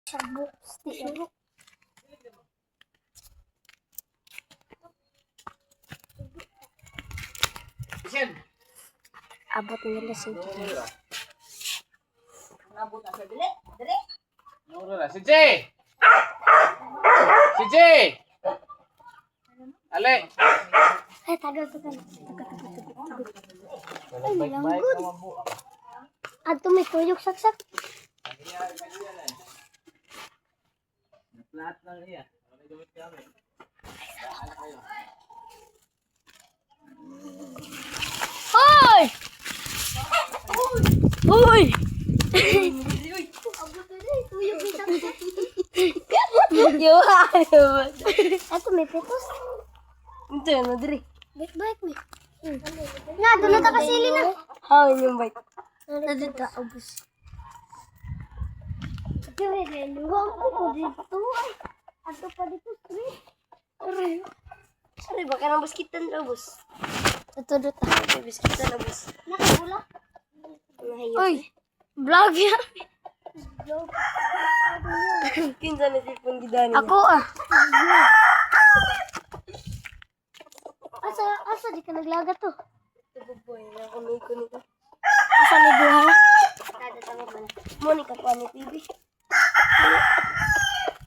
Sabuk, sabuk. Abot nila sa ito. Abot na sa dili. Dili. Si Jay! Si Jay! Ale! Ay, tagal. Ay, malangkod. At tumikuyok saksak. Lahat lang niya. Gamit kami. Hoy! Hoy! Ako may petos. Ito yun, madiri. Baik me. Nga, doon na takasili na. Hawin yung bike. Nadito, ubus. Sige, luwang ko dito. Ay, ato pa dito, street. Sorry, baka nang baskitan na, bus. Tutudot na. Baskitan na, bus. Nakabula. Uy! Vlog yan. Kinsa na tipong gidani. Ako Asa di ka naglaga to? Ito boy, nakamay ko nito. Asa ni buha? Kada tanga man. Monica ko ni TV.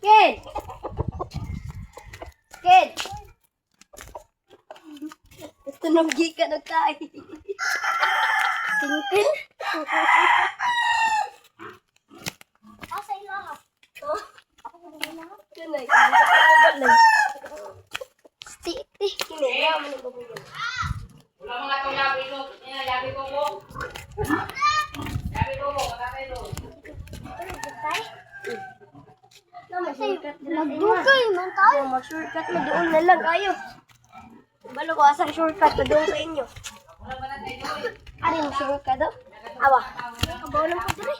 Kid! Kid! Ito nang gika nagkain. Tingpin? Asa ilo ha? Oh? Kanay, balay. Stick. Kini, yaman ang babuyan. Wala mga itong yabi ko. Yabi ko mo. Yabi ko mo. Katatay doon. Nagdugay man tayo. Mag-shortcut na doon na lang kayo. Balo ko asang shortcut na doon sa inyo. Ano yung shortcut daw? Awa. Kabaw lang ko diri.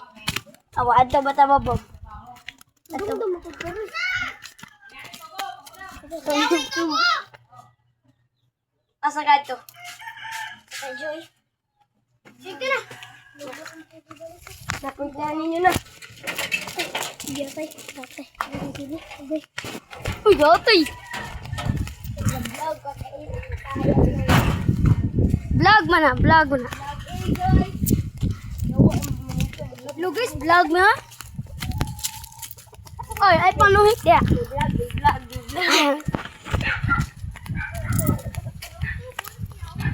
Awa, adto ba tama ba? Adto mo ko diri. Asa ka ito? Kay Joy. Sige na. Napuntahan ninyo na. Sige tay. Tatay. Sige. Sige. Uy, datay! Vlog man na. Hello guys, vlog na. Oy, ay panuhit ya. Vlog.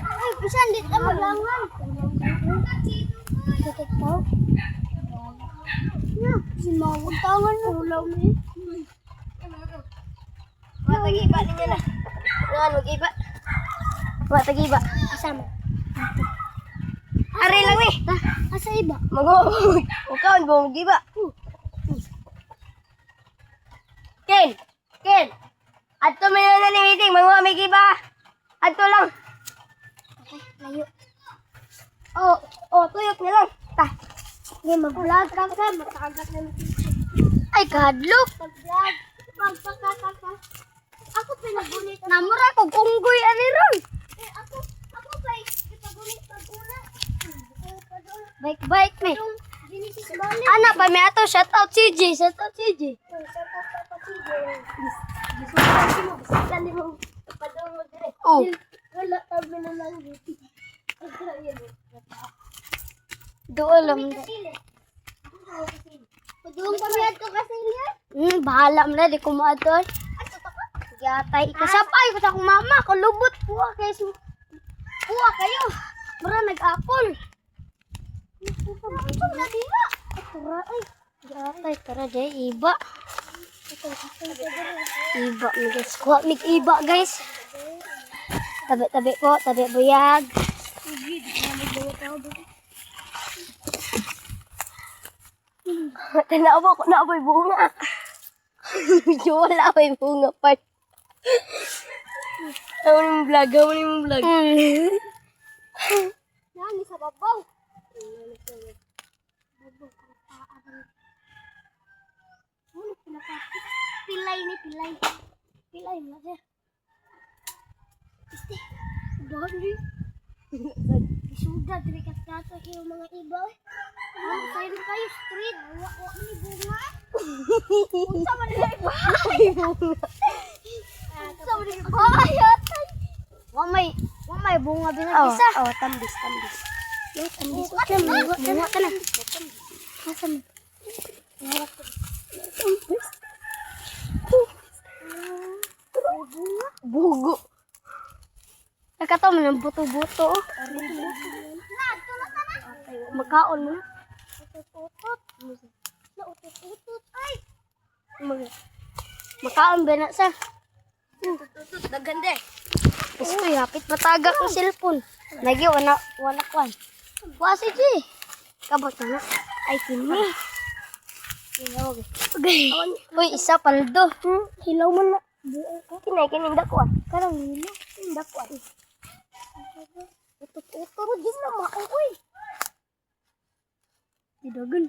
Ay, pisan dit ka maglangan. Titik tau. Ya, si mawag tangan mo ulaw ni. Matagiba ninyo na. Ano, giba? Matagiba. Asama. Ari lang eh. Asa iba? Mag-uwi. Huwag ba mag-giba? Ken! Adto may na ni meeting. Mga may giba. Adto lang. Okay, layo. Tuyok na lang. Ta. Ngayon mag-vlog ka ka. Matagat na natin. Ay, kadlok. Mag-vlog. Magpakakaka. Ako pinagunit. Namura ko kunggoy ani ron. Ako pa ipagunit pag-una. Bike me. Anak pa may ato. Shout out CJ. Oh. Wala tabi na lang dito. Doon lang. Doon kami ato kasi niya. Bahala mo na. Di ko maadol. Yatay. Kasapay ko sa akong mama. Kalubot. Puwa kayo. Puwa kayo. Mara nag-apol. Apol na diba? Tara ay. Yatay. Tara day. Iba. Iba. Kuha mig iba guys. Tabi po. Tabi buyag. Tanawa ko na apoy bunga. Medyo wala apoy bunga part. Ano yung vlog? Nani sa babaw. Pilay. Pilay mo siya. Este. Dali. Isuda diri ka sa yung mga iba. Ano kayo street. Wa ni bunga. Unsa man nila ibahay? Unsa man nila ibahay atay? Wa may bunga binag isa. Oh, tambis. No, tambis. Bunga ka na. Asa man? Bugo. Nakato man ang buto-buto. Magkaon mo na. Ay. Makaon ba na sa? Dagande. Gusto hapit matagak ng cellphone. Lagi wala kwan. Wasi ji. Kabot na. Ay kini. Okay. Uy, isa paldo. Hilaw man na. Kinay kining dakwan. Karang nilo. Dakwan. Utut-utut din na mauwi. Didagan.